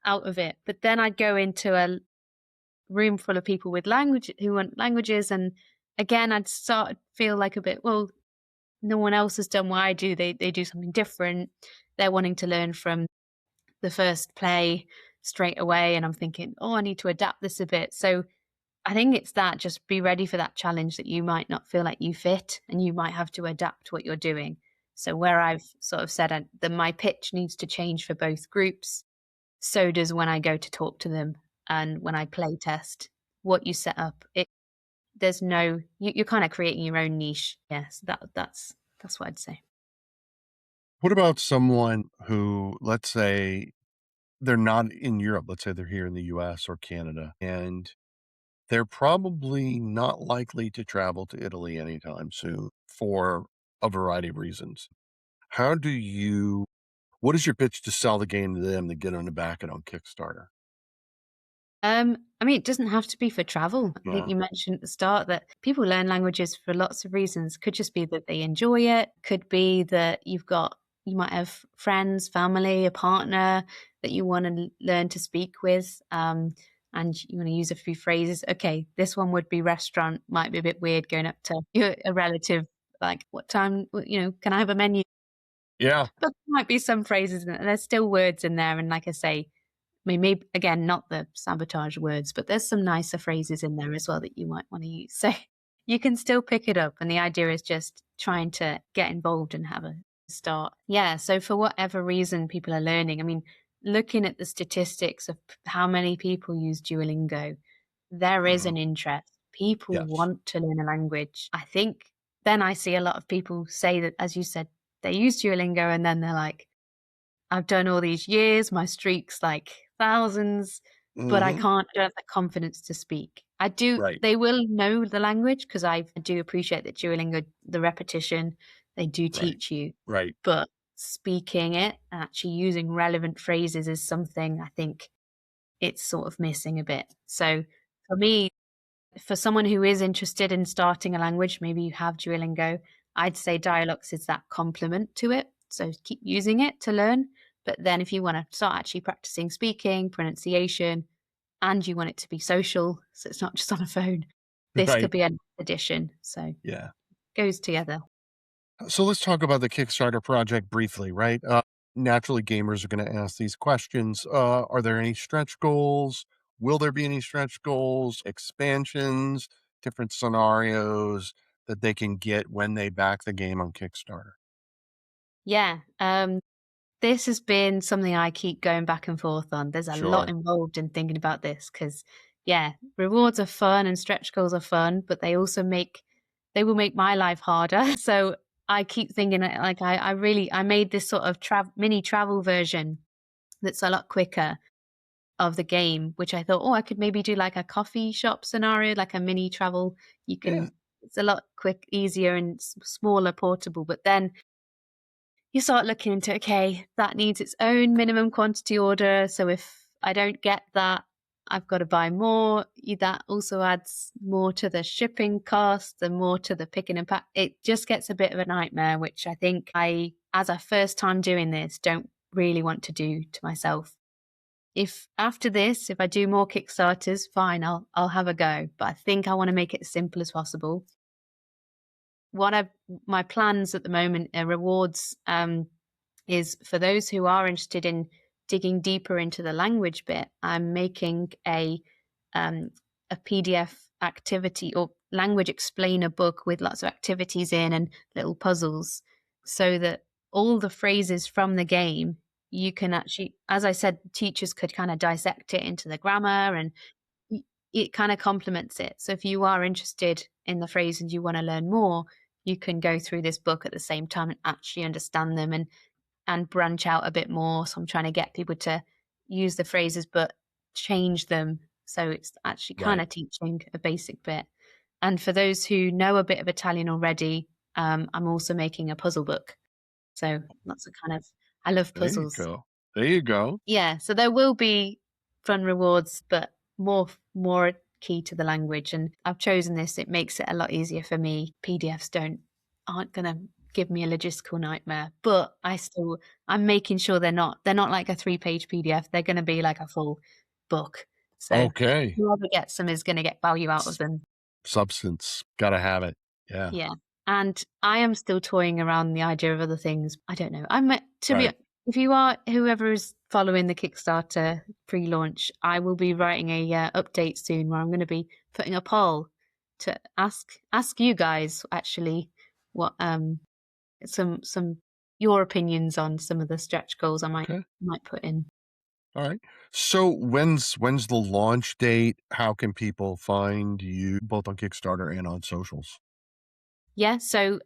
out of it. But then I'd go into a room full of people with language who want languages, and again I'd start to feel like a bit, well, no one else has done what I do. They do something different. They're wanting to learn from the first play straight away, and I'm thinking, oh, I need to adapt this a bit. So I think it's that, just be ready for that challenge that you might not feel like you fit and you might have to adapt what you're doing. So where I've sort of said that my pitch needs to change for both groups, so does when I go to talk to them and when I play test. What you set up, there's no, you're kind of creating your own niche. Yes, that's what I'd say. What about someone who, let's say, they're not in Europe, let's say they're here in the US or Canada, and they're probably not likely to travel to Italy anytime soon for a variety of reasons. How do you what is your pitch to sell the game to them to get them to back it on Kickstarter? I mean, it doesn't have to be for travel. I think Yeah. you mentioned at the start that people learn languages for lots of reasons. Could just be that they enjoy it. Could be that you might have friends, family, a partner that you want to learn to speak with. And you want to use a few phrases. Okay, this one would be restaurant. Might be a bit weird going up to a relative, like, what time, can I have a menu? Yeah. But there might be some phrases, and there's still words in there. And like I say, I mean, maybe again, not the sabotage words, but there's some nicer phrases in there as well that you might want to use. So you can still pick it up. And the idea is just trying to get involved and have a start. Yeah. So for whatever reason people are learning, I mean, looking at the statistics of how many people use Duolingo, there is Mhm. an interest. People Yes. want to learn a language. I think then I see a lot of people say that, as you said, they use Duolingo and then they're like, I've done all these years, my streak's like thousands, but Mhm. I don't have the confidence to speak. Right. They will know the language because I do appreciate that Duolingo, the repetition, they do Right. teach you, Right. but speaking it, actually using relevant phrases is something I think it's sort of missing a bit. So for me, for someone who is interested in starting a language, maybe you have Duolingo, I'd say Dialox is that complement to it. So keep using it to learn. But then if you want to start actually practicing speaking, pronunciation, and you want it to be social, so it's not just on a phone, this could Right. be an addition. So it Yeah. goes together. So let's talk about the Kickstarter project briefly, right? Naturally, gamers are going to ask these questions. Are there any stretch goals? Will there be any stretch goals, expansions, different scenarios that they can get when they back the game on Kickstarter? Yeah. This has been something I keep going back and forth on. There's a lot Sure. involved in thinking about this because, yeah, rewards are fun and stretch goals are fun, but they will make my life harder. So I keep thinking like I made this sort of mini travel version that's a lot quicker of the game, which I thought, oh, I could maybe do like a coffee shop scenario, like a mini travel. Yeah. It's a lot easier and smaller, portable. But then you start looking into, okay, that needs its own minimum quantity order. So if I don't get that, I've got to buy more. That also adds more to the shipping cost and more to the picking and pack. It just gets a bit of a nightmare, which I think as a first time doing this, don't really want to do to myself. If after this, if I do more Kickstarters, fine, I'll have a go. But I think I want to make it as simple as possible. What I My plans at the moment are rewards. Is for those who are interested in digging deeper into the language bit, I'm making um, a PDF activity or language explainer book with lots of activities in and little puzzles, so that all the phrases from the game you can actually, as I said, teachers could kind of dissect it into the grammar and it kind of complements it. So if you are interested in the phrase and you want to learn more, you can go through this book at the same time and actually understand them and branch out a bit more. So I'm trying to get people to use the phrases but change them. So it's actually kind Right. of teaching a basic bit. And for those who know a bit of Italian already, I'm also making a puzzle book. So that's a kind of, I love There you puzzles. go. There you go. Yeah, so there will be fun rewards, but more key to the language. And I've chosen this. It makes it a lot easier for me. PDFs aren't gonna give me a logistical nightmare, but I'm making sure they're not like a 3-page PDF. They're gonna be like a full book. So Okay. whoever gets them is gonna get value out of S- them. Substance. Gotta have it. Yeah. Yeah. And I am still toying around the idea of other things. I don't know. To be Right. if you are whoever is following the Kickstarter pre-launch, I will be writing a update soon where I'm going to be putting a poll to ask you guys actually what some your opinions on some of the stretch goals I Okay. might put in. All right. So when's the launch date? How can people find you both on Kickstarter and on socials? Yeah, so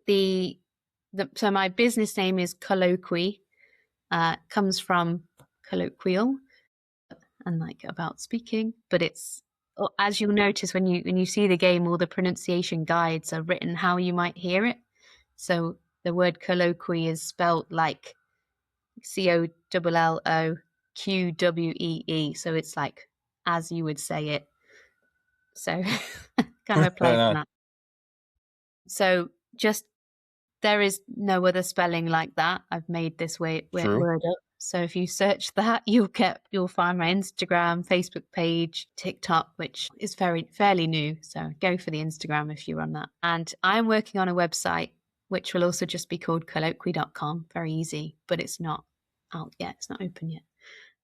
the so my business name is Colloquy. Comes from colloquial and like about speaking, but it's as you'll notice when you see the game, all the pronunciation guides are written how you might hear it. So the word colloquy is spelt like COLLOQWEE. So it's like as you would say it. So kind of a play on that. So just there is no other spelling like that. I've made this True. word up. So if you search that, you'll find my Instagram, Facebook page, TikTok, which is fairly new. So go for the Instagram if you're on that. And I'm working on a website which will also just be called colloquy.com. Very easy, but it's not out yet. It's not open yet.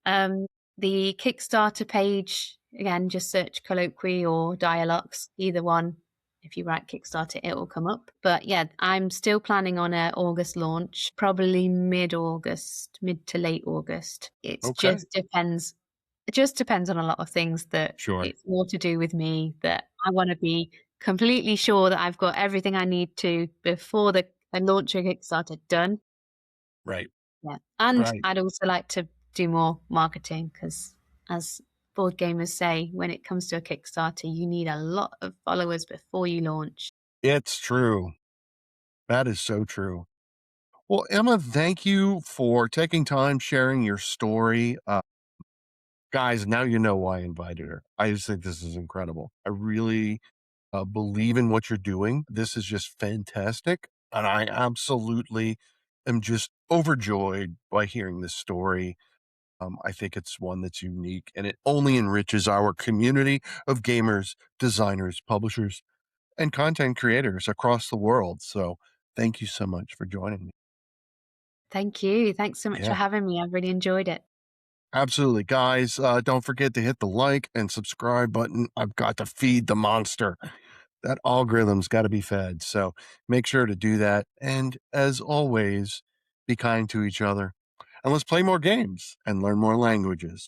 Um, the Kickstarter page, again, just search Colloquy or Dialox, either one. If you write Kickstarter, it will come up. But yeah, I'm still planning on a August launch, probably mid-August, mid to late August. Okay. It just depends on a lot of things that Sure. it's more to do with me that I want to be completely sure that I've got everything I need to before the I launch a Kickstarter done. Right. Yeah. And Right. I'd also like to do more marketing because, as board gamers say, when it comes to a Kickstarter, you need a lot of followers before you launch. It's true. That is so true. Well, Emma, thank you for taking time sharing your story. Guys, now you know why I invited her. I just think this is incredible. I really believe in what you're doing. This is just fantastic. And I absolutely am just overjoyed by hearing this story. I think it's one that's unique and it only enriches our community of gamers, designers, publishers, and content creators across the world. So thank you so much for joining me. Thank you. Thanks so much for Yeah, having me. I've really enjoyed it. absolutely. Guys, don't forget to hit the like and subscribe button. I've got to feed the monster. That algorithm's got to be fed. So make sure to do that. And as always, be kind to each other. And let's play more games and learn more languages.